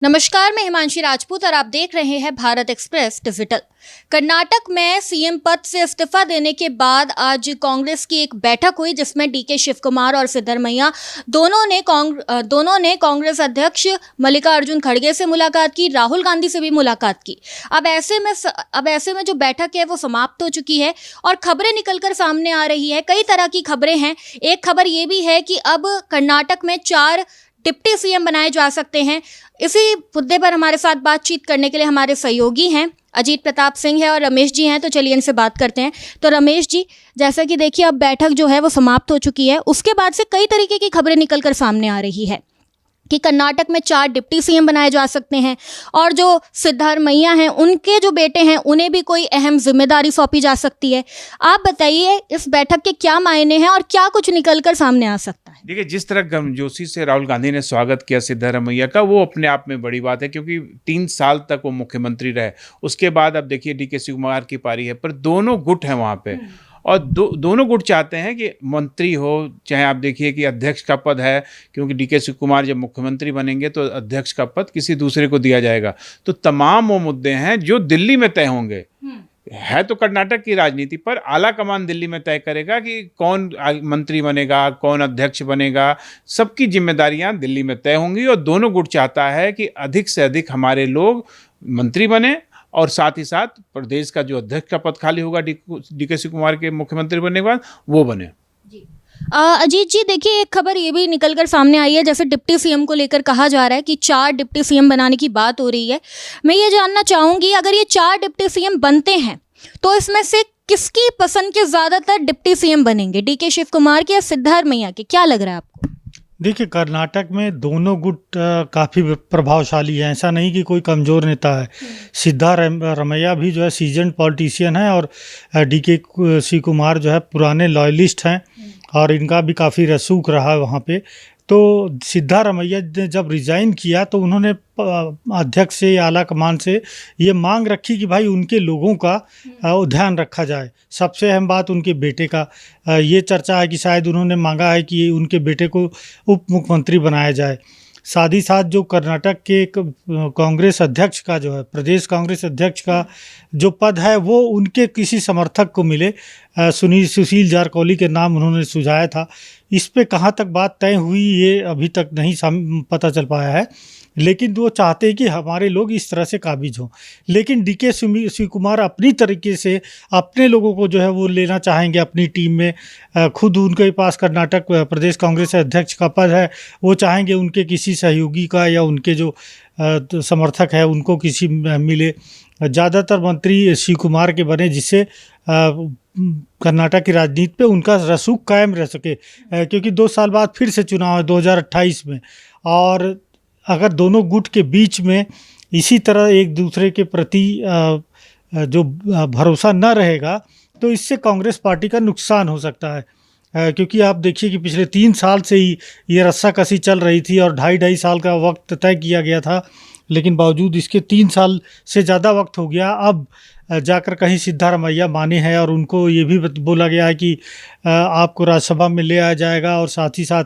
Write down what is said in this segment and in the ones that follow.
नमस्कार, मैं हिमांशी राजपूत और आप देख रहे हैं भारत एक्सप्रेस डिजिटल। कर्नाटक में सीएम पद से इस्तीफा देने के बाद आज कांग्रेस की एक बैठक हुई जिसमें डीके शिव कुमार और सिद्धरमैया दोनों ने कांग्रेस अध्यक्ष मल्लिकार्जुन खड़गे से मुलाकात की, राहुल गांधी से भी मुलाकात की। अब ऐसे में जो बैठक है वो समाप्त हो चुकी है और खबरें निकलकर सामने आ रही है। कई तरह की खबरें हैं। एक खबर ये भी है कि अब कर्नाटक में 4 डिप्टी सीएम बनाए जा सकते हैं। इसी मुद्दे पर हमारे साथ बातचीत करने के लिए हमारे सहयोगी हैं अजीत प्रताप सिंह है और रमेश जी हैं, तो चलिए इनसे बात करते हैं। तो रमेश जी, जैसा कि देखिए अब बैठक जो है वो समाप्त हो चुकी है, उसके बाद से कई तरीके की खबरें निकलकर सामने आ रही है कि कर्नाटक में 4 डिप्टी सीएम बनाए जा सकते हैं और जो सिद्धरमैया हैं उनके जो बेटे हैं उन्हें भी कोई अहम जिम्मेदारी सौंपी जा सकती है। आप बताइए इस बैठक के क्या मायने हैं और क्या कुछ निकलकर सामने आ सकता है? देखिए, जिस तरह गर्मजोशी से राहुल गांधी ने स्वागत किया सिद्धरमैया का, वो अपने आप में बड़ी बात है, क्योंकि 3 साल तक वो मुख्यमंत्री रहे। उसके बाद अब देखिए डीके शिव कुमार की पारी है, पर दोनों गुट हैं वहाँ पे और दोनों गुट चाहते हैं कि मंत्री हो, चाहे आप देखिए कि अध्यक्ष का पद है, क्योंकि डीके शिव कुमार जब मुख्यमंत्री बनेंगे तो अध्यक्ष का पद किसी दूसरे को दिया जाएगा। तो तमाम वो मुद्दे हैं जो दिल्ली में तय होंगे। है तो कर्नाटक की राजनीति, पर आला कमान दिल्ली में तय करेगा कि कौन मंत्री बनेगा, कौन अध्यक्ष बनेगा। सबकी जिम्मेदारियां दिल्ली में तय होंगी और दोनों गुट चाहता है कि अधिक से अधिक हमारे लोग मंत्री बने और साथ ही साथ प्रदेश का जो अध्यक्ष का पद खाली होगा डीके शिव कुमार के मुख्यमंत्री बनने के बाद, वो बने। अजीत जी, देखिए एक खबर ये भी निकलकर सामने आई है, जैसे डिप्टी सीएम को लेकर कहा जा रहा है कि 4 डिप्टी सीएम बनाने की बात हो रही है। मैं ये जानना चाहूँगी, अगर ये 4 डिप्टी सीएम बनते हैं तो इसमें से किसकी पसंद के ज़्यादातर डिप्टी सीएम बनेंगे, डीके शिव कुमार के या सिद्धरमैया के? क्या लग रहा है आपको? देखिए, कर्नाटक में दोनों गुट काफ़ी प्रभावशाली हैं। ऐसा नहीं कि कोई कमज़ोर नेता है। सिद्धरमैया भी जो है सीजन्ड पॉलिटिशियन है और डीके शिव कुमार जो है पुराने लॉयलिस्ट हैं और इनका भी काफ़ी रसूख रहा है वहाँ पे। तो सिद्धरमैया ने जब रिज़ाइन किया तो उन्होंने अध्यक्ष से या आला कमान से ये मांग रखी कि भाई उनके लोगों का ध्यान रखा जाए। सबसे अहम बात उनके बेटे का ये चर्चा है कि शायद उन्होंने मांगा है कि उनके बेटे को उप मुख्यमंत्री बनाया जाए। साथ ही साथ जो कर्नाटक के कांग्रेस अध्यक्ष का जो है, प्रदेश कांग्रेस अध्यक्ष का जो पद है वो उनके किसी समर्थक को मिले। सुशील जारकोली के नाम उन्होंने सुझाया था। इस पे कहाँ तक बात तय हुई ये अभी तक नहीं पता चल पाया है, लेकिन वो चाहते हैं कि हमारे लोग इस तरह से काबिज हों। लेकिन डीके शिव कुमार अपनी तरीके से अपने लोगों को जो है वो लेना चाहेंगे अपनी टीम में। खुद उनके पास कर्नाटक प्रदेश कांग्रेस अध्यक्ष का पद है, वो चाहेंगे उनके किसी सहयोगी का या उनके जो समर्थक है उनको किसी मिले। ज़्यादातर मंत्री शिव कुमार के बने, जिससे कर्नाटक की राजनीति पे उनका रसूख कायम रह सके, क्योंकि 2 साल बाद फिर से चुनाव है 2028 में। और अगर दोनों गुट के बीच में इसी तरह एक दूसरे के प्रति जो भरोसा न रहेगा तो इससे कांग्रेस पार्टी का नुकसान हो सकता है। क्योंकि आप देखिए कि पिछले 3 साल से ही ये रस्साकसी चल रही थी और 2.5 साल का वक्त तय किया गया था, लेकिन बावजूद इसके 3 साल से ज़्यादा वक्त हो गया। अब जाकर कहीं सिद्धरमैया माने हैं और उनको ये भी बोला गया है कि आपको राज्यसभा में ले आया जाएगा और साथ ही साथ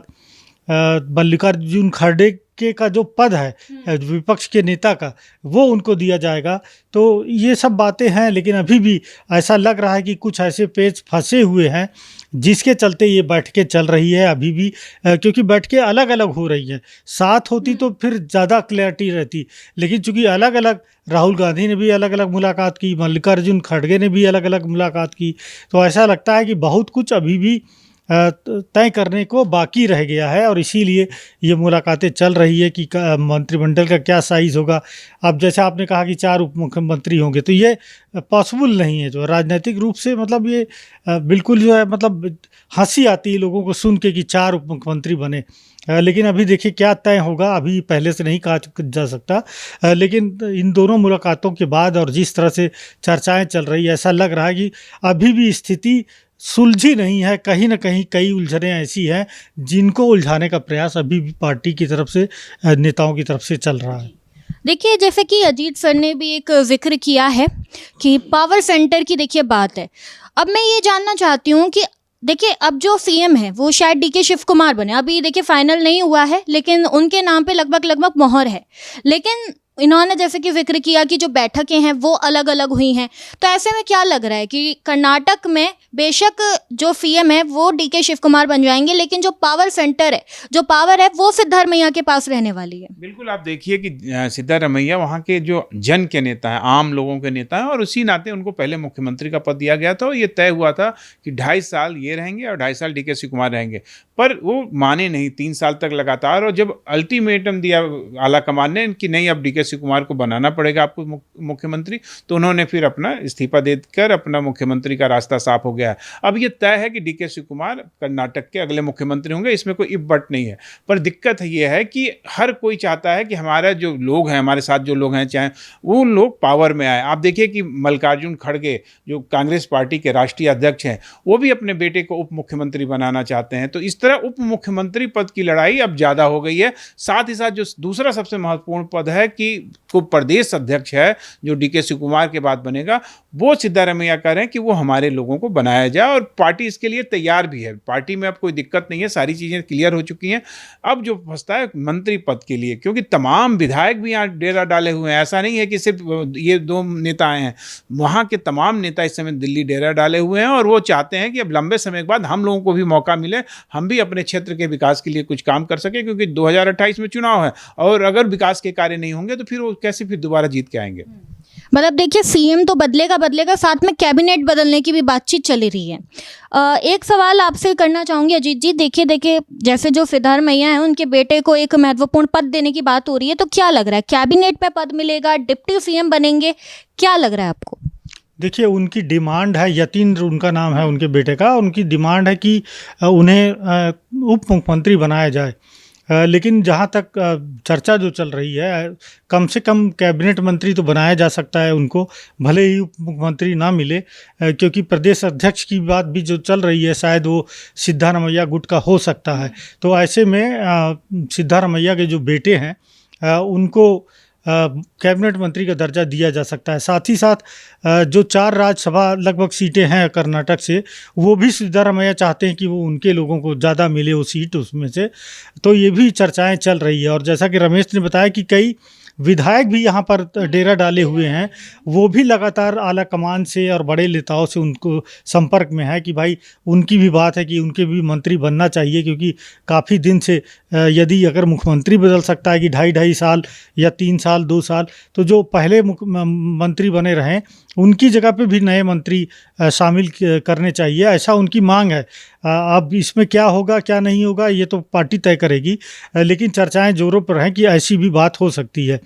मल्लिकार्जुन खड़गे का जो पद है विपक्ष के नेता का, वो उनको दिया जाएगा। तो ये सब बातें हैं, लेकिन अभी भी ऐसा लग रहा है कि कुछ ऐसे पेच फंसे हुए हैं जिसके चलते ये बैठकें चल रही है अभी भी। क्योंकि बैठकें अलग अलग हो रही हैं। साथ होती तो फिर ज़्यादा क्लैरिटी रहती, लेकिन चूँकि अलग अलग, राहुल गांधी ने भी अलग अलग मुलाकात की, मल्लिकार्जुन खड़गे ने भी अलग अलग मुलाकात की, तो ऐसा लगता है कि बहुत कुछ अभी भी तय करने को बाकी रह गया है और इसीलिए ये मुलाकातें चल रही है कि मंत्रिमंडल का क्या साइज़ होगा। अब जैसे आपने कहा कि 4 उप मुख्यमंत्री होंगे, तो ये पॉसिबल नहीं है। जो राजनीतिक रूप से मतलब ये बिल्कुल जो है, मतलब हंसी आती है लोगों को सुन के कि 4 उप मुख्यमंत्री बने। लेकिन अभी देखिए क्या तय होगा, अभी पहले से नहीं कहा जा सकता। लेकिन इन दोनों मुलाकातों के बाद और जिस तरह से चर्चाएं चल रही है, ऐसा लग रहा है कि अभी भी स्थिति सुलझी नहीं है। कहीं ना कहीं कई उलझनें ऐसी हैं जिनको उलझाने का प्रयास अभी भी पार्टी की तरफ से, नेताओं की तरफ से चल रहा है। देखिए, जैसे कि अजीत सर ने भी एक जिक्र किया है कि पावर सेंटर की देखिए बात है। अब मैं ये जानना चाहती हूँ कि देखिए अब जो सीएम है वो शायद डीके शिव कुमार बने, अभी देखिए फाइनल नहीं हुआ है लेकिन उनके नाम पे लगभग मोहर है। लेकिन इन्होंने जैसे कि जिक्र किया कि जो बैठकें हैं वो अलग अलग हुई हैं, तो ऐसे में क्या लग रहा है कि कर्नाटक में बेशक जो सीएम है वो डीके शिव कुमार बन जाएंगे लेकिन जो पावर सेंटर है, जो पावर है वो सिद्धारमैया के पास रहने वाली है। बिल्कुल, आप देखिए कि सिद्धारमैया वहाँ के जो जन के नेता हैं, आम लोगों के नेता हैं, और उसी नाते उनको पहले मुख्यमंत्री का पद दिया गया था और ये तय हुआ था कि 2.5 साल ये रहेंगे और 2.5 साल डीके शिव कुमार रहेंगे, पर वो माने नहीं 3 साल तक लगातार। और जब अल्टीमेटम दिया आला कमान ने कि नहीं अब डीके शिव कुमार को बनाना पड़ेगा आपको मुख्यमंत्री, तो उन्होंने फिर अपना इस्तीफा देकर अपना मुख्यमंत्री का रास्ता साफ हो गया है। अब ये तय है कि डीके शिव कुमार कर्नाटक के अगले मुख्यमंत्री होंगे, इसमें कोई इफ बट नहीं है। पर दिक्कत ये है कि हर कोई चाहता है कि हमारा जो लोग हैं, हमारे साथ जो लोग हैं, चाहे वो लोग पावर में आए। आप देखिए कि मल्लिकार्जुन खड़गे जो कांग्रेस पार्टी के राष्ट्रीय अध्यक्ष हैं, वो भी अपने बेटे को उप मुख्यमंत्री बनाना चाहते हैं। तो इस तरह उप मुख्यमंत्री पद की लड़ाई अब ज़्यादा हो गई है। साथ ही साथ जो दूसरा सबसे महत्वपूर्ण पद है कि को प्रदेश अध्यक्ष है जो डीके शिव कुमार के बाद बनेगा, वो सिद्धारमैया कह रहे हैं कि वो हमारे लोगों को बनाया जाए और पार्टी इसके लिए तैयार भी है। पार्टी में अब कोई दिक्कत नहीं है, सारी चीज़ें क्लियर हो चुकी हैं। अब जो फंसता है मंत्री पद के लिए, क्योंकि तमाम विधायक भी यहाँ डेरा डाले हुए हैं। ऐसा नहीं है कि सिर्फ ये 2 नेता आए हैं, वहाँ के तमाम नेता इस समय दिल्ली डेरा डाले हुए हैं और वो चाहते हैं कि अब लंबे समय के बाद हम लोगों को भी मौका मिले, हम भी अपने क्षेत्र के विकास के लिए कुछ काम कर सके, क्योंकि 2028 में चुनाव है और अगर विकास के कार्य नहीं होंगे तो फिर वो कैसे फिर दोबारा जीत के आएंगे। मतलब देखिए सीएम तो बदलेगा, साथ में कैबिनेट बदलने की भी बातचीत चली रही है। एक सवाल आपसे करना चाहूँगी अजीत जी, देखिए जैसे जो सिद्धारमैया हैं उनके बेटे को एक महत्वपूर्ण पद देने की बात हो रही है, तो क्या लग रहा है कैबिनेट में पद मिलेगा, डिप्टी सीएम बनेंगे, क्या लग रहा है आपको? देखिए उनकी डिमांड है, यतीन उनका नाम है उनके बेटे का, उनकी डिमांड है कि उन्हें उप मुख्यमंत्री बनाया जाए। लेकिन जहाँ तक चर्चा जो चल रही है, कम से कम कैबिनेट मंत्री तो बनाया जा सकता है उनको, भले ही उप मुख्यमंत्री ना मिले, क्योंकि प्रदेश अध्यक्ष की बात भी जो चल रही है शायद वो सिद्धारमैया गुट का हो सकता है। तो ऐसे में सिद्धारमैया के जो बेटे हैं उनको कैबिनेट मंत्री का दर्जा दिया जा सकता है। साथ ही साथ जो 4 राज्यसभा लगभग सीटें हैं कर्नाटक से, वो भी सिद्धारमैया चाहते हैं कि वो उनके लोगों को ज़्यादा मिले वो सीट उसमें से। तो ये भी चर्चाएं चल रही है। और जैसा कि रमेश ने बताया कि कई विधायक भी यहाँ पर डेरा डाले हुए हैं, वो भी लगातार आला कमान से और बड़े नेताओं से उनको संपर्क में है कि भाई उनकी भी बात है कि उनके भी मंत्री बनना चाहिए, क्योंकि काफ़ी दिन से यदि अगर मुख्यमंत्री बदल सकता है कि 2.5 साल या 3 साल 2 साल, तो जो पहले मंत्री बने रहें उनकी जगह पे भी नए मंत्री शामिल करने चाहिए, ऐसा उनकी मांग है। अब इसमें क्या होगा क्या नहीं होगा ये तो पार्टी तय करेगी, लेकिन चर्चाएं जोरों पर हैं कि ऐसी भी बात हो सकती है।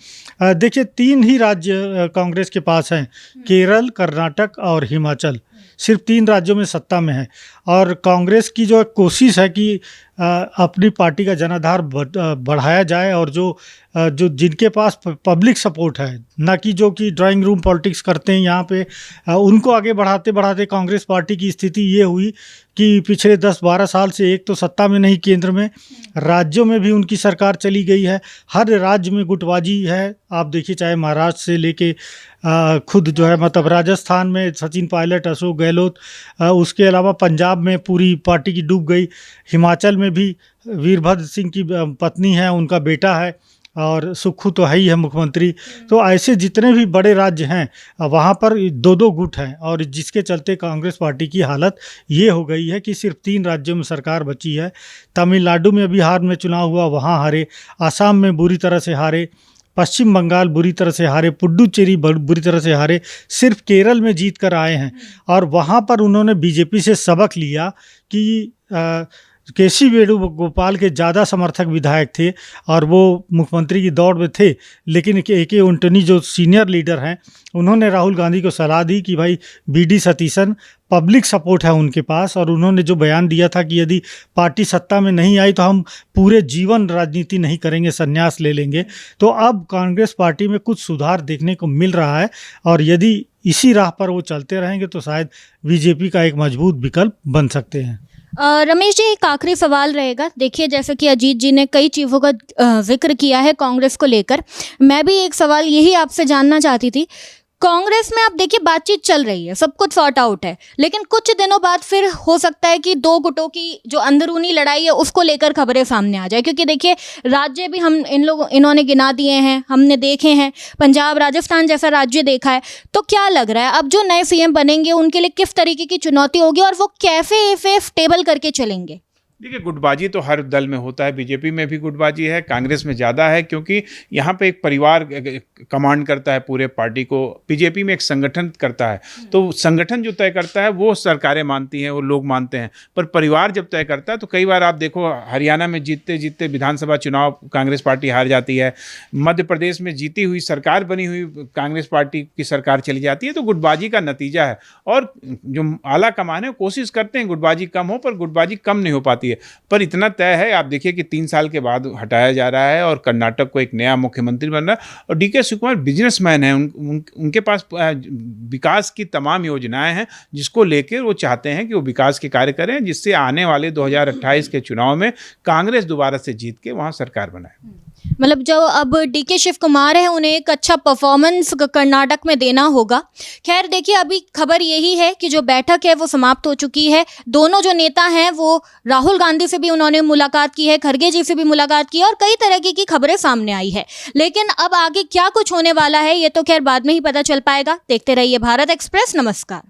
देखिए 3 ही राज्य कांग्रेस के पास हैं, केरल, कर्नाटक और हिमाचल, सिर्फ 3 राज्यों में सत्ता में है। और कांग्रेस की जो कोशिश है कि अपनी पार्टी का जनाधार बढ़ाया जाए और जो जिनके पास पब्लिक सपोर्ट है, ना कि जो कि ड्राइंग रूम पॉलिटिक्स करते हैं यहाँ पे, उनको आगे बढ़ाते बढ़ाते कांग्रेस पार्टी की स्थिति ये हुई कि पिछले 10-12 साल से एक तो सत्ता में नहीं, केंद्र में, राज्यों में भी उनकी सरकार चली गई है। हर राज्य में गुटबाजी है। आप देखिए चाहे महाराष्ट्र से लेके खुद जो है मतलब राजस्थान में सचिन पायलट, अशोक गहलोत, उसके अलावा पंजाब में पूरी पार्टी की डूब गई, हिमाचल में भी वीरभद्र सिंह की पत्नी है, उनका बेटा है, और सुक्खू तो है ही है मुख्यमंत्री। तो ऐसे जितने भी बड़े राज्य हैं वहाँ पर 2-2 गुट हैं, और जिसके चलते कांग्रेस पार्टी की हालत ये हो गई है कि सिर्फ 3 राज्यों में सरकार बची है। तमिलनाडु में अभी हाल में चुनाव हुआ, वहाँ हारे, आसाम में बुरी तरह से हारे, पश्चिम बंगाल बुरी तरह से हारे, पुडुचेरी बुरी तरह से हारे, सिर्फ केरल में जीत कर आए हैं। और वहाँ पर उन्होंने बीजेपी से सबक लिया कि केसी वेणुगोपाल के ज़्यादा समर्थक विधायक थे और वो मुख्यमंत्री की दौड़ में थे, लेकिन के एंटनी जो सीनियर लीडर हैं उन्होंने राहुल गांधी को सलाह दी कि भाई बीडी सतीशन, पब्लिक सपोर्ट है उनके पास, और उन्होंने जो बयान दिया था कि यदि पार्टी सत्ता में नहीं आई तो हम पूरे जीवन राजनीति नहीं करेंगे, संन्यास ले लेंगे। तो अब कांग्रेस पार्टी में कुछ सुधार देखने को मिल रहा है, और यदि इसी राह पर वो चलते रहेंगे तो शायद बीजेपी का एक मजबूत विकल्प बन सकते हैं। रमेश जी, एक आखिरी सवाल रहेगा। देखिए जैसे कि अजीत जी ने कई चीज़ों का जिक्र किया है कांग्रेस को लेकर, मैं भी एक सवाल यही आपसे जानना चाहती थी। कांग्रेस में आप देखिए बातचीत चल रही है, सब कुछ सॉर्ट आउट है, लेकिन कुछ दिनों बाद फिर हो सकता है कि दो गुटों की जो अंदरूनी लड़ाई है उसको लेकर खबरें सामने आ जाए, क्योंकि देखिए राज्य भी हम इन्होंने गिना दिए हैं, हमने देखे हैं, पंजाब राजस्थान जैसा राज्य देखा है। तो क्या लग रहा है अब जो नए सीएम बनेंगे उनके लिए किस तरीके की चुनौती होगी और वो कैसे टेबल करके चलेंगे? देखिए, गुटबाजी तो हर दल में होता है, बीजेपी में भी गुटबाजी है, कांग्रेस में ज़्यादा है, क्योंकि यहाँ पे एक परिवार कमांड करता है पूरे पार्टी को, बीजेपी में एक संगठन करता है। तो संगठन जो तय करता है वो सरकारें मानती हैं, वो लोग मानते हैं, पर परिवार जब तय करता है तो कई बार आप देखो हरियाणा में जीतते जीतते विधानसभा चुनाव कांग्रेस पार्टी हार जाती है, मध्य प्रदेश में जीती हुई सरकार बनी हुई कांग्रेस पार्टी की सरकार चली जाती है। तो गुटबाजी का नतीजा है, और जो आला कमान है कोशिश करते हैं गुटबाजी कम हो, पर गुटबाजी कम नहीं हो पाती है। पर इतना तय है, आप देखिए कि 3 साल के बाद हटाया जा रहा है और कर्नाटक को एक नया मुख्यमंत्री बन रहा है। और डीके शिवकुमार बिजनेसमैन हैं, उनके पास विकास की तमाम योजनाएं हैं, जिसको लेकर वो चाहते हैं कि वो विकास के कार्य करें, जिससे आने वाले 2028 के चुनाव में कांग्रेस दोबारा से जीत के वहाँ सरकार बनाए। मतलब जो अब डीके शिव कुमार है उन्हें एक अच्छा परफॉर्मेंस कर्नाटक में देना होगा। खैर देखिए, अभी खबर यही है कि जो बैठक है वो समाप्त हो चुकी है। दोनों जो नेता हैं वो राहुल गांधी से भी उन्होंने मुलाकात की है, खड़गे जी से भी मुलाकात की है, और कई तरह की खबरें सामने आई है। लेकिन अब आगे क्या कुछ होने वाला है ये तो खैर बाद में ही पता चल पाएगा। देखते रहिए भारत एक्सप्रेस। नमस्कार।